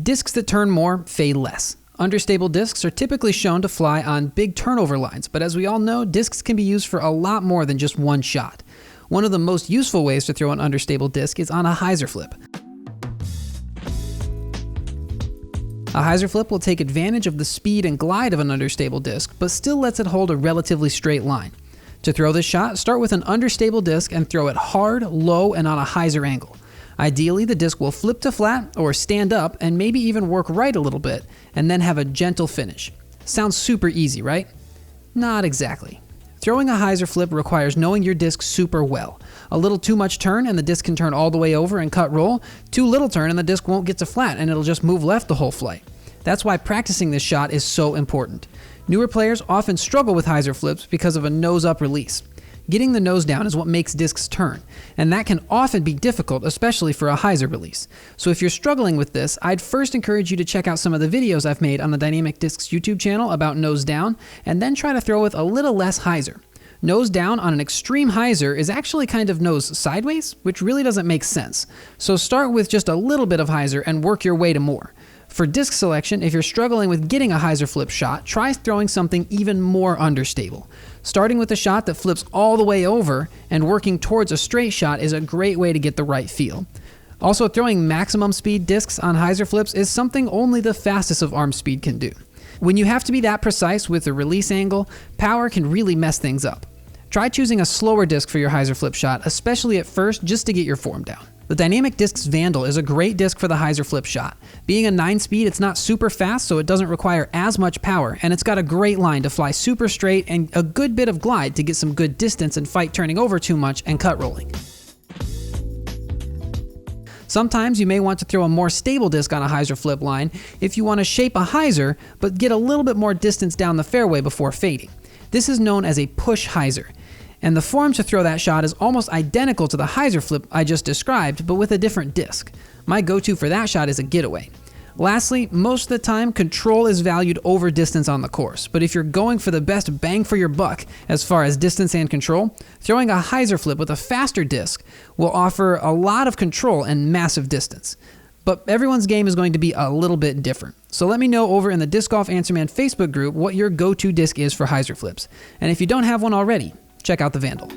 Discs that turn more fade less. Understable discs are typically shown to fly on big turnover lines, but as we all know, discs can be used for a lot more than just one shot. One of the most useful ways to throw an understable disc is on a Hyzerflip. A Hyzerflip will take advantage of the speed and glide of an understable disc, but still lets it hold a relatively straight line. To throw this shot, start with an understable disc and throw it hard, low, and on a hyzer angle. Ideally, the disc will flip to flat or stand up and maybe even work right a little bit, and then have a gentle finish. Sounds super easy, right? Not exactly. Throwing a Hyzerflip requires knowing your disc super well. A little too much turn and the disc can turn all the way over and cut roll. Too little turn and the disc won't get to flat and it'll just move left the whole flight. That's why practicing this shot is so important. Newer players often struggle with Hyzerflips because of a nose-up release. Getting the nose down is what makes discs turn, and that can often be difficult, especially for a hyzer release. So if you're struggling with this, I'd first encourage you to check out some of the videos I've made on the Dynamic Discs YouTube channel about nose down, and then try to throw with a little less hyzer. Nose down on an extreme hyzer is actually kind of nose sideways, which really doesn't make sense. So start with just a little bit of hyzer and work your way to more. For disc selection, if you're struggling with getting a Hyzerflip shot, try throwing something even more understable. Starting with a shot that flips all the way over and working towards a straight shot is a great way to get the right feel. Also, throwing maximum speed discs on Hyzerflips is something only the fastest of arm speed can do. When you have to be that precise with the release angle, power can really mess things up. Try choosing a slower disc for your Hyzerflip shot, especially at first, just to get your form down. The Dynamic Discs Vandal is a great disc for the Hyzerflip shot. Being a 9-speed, it's not super fast, so it doesn't require as much power, and it's got a great line to fly super straight and a good bit of glide to get some good distance and fight turning over too much and cut rolling. Sometimes you may want to throw a more stable disc on a Hyzerflip line if you want to shape a hyzer, but get a little bit more distance down the fairway before fading. This is known as a push hyzer. And the form to throw that shot is almost identical to the Hyzerflip I just described, but with a different disc. My go-to for that shot is a getaway. Lastly, most of the time, control is valued over distance on the course, but if you're going for the best bang for your buck as far as distance and control, throwing a Hyzerflip with a faster disc will offer a lot of control and massive distance. But everyone's game is going to be a little bit different. So let me know over in the Disc Golf Answer Man Facebook group what your go-to disc is for Hyzerflips. And if you don't have one already, check out the Vandal.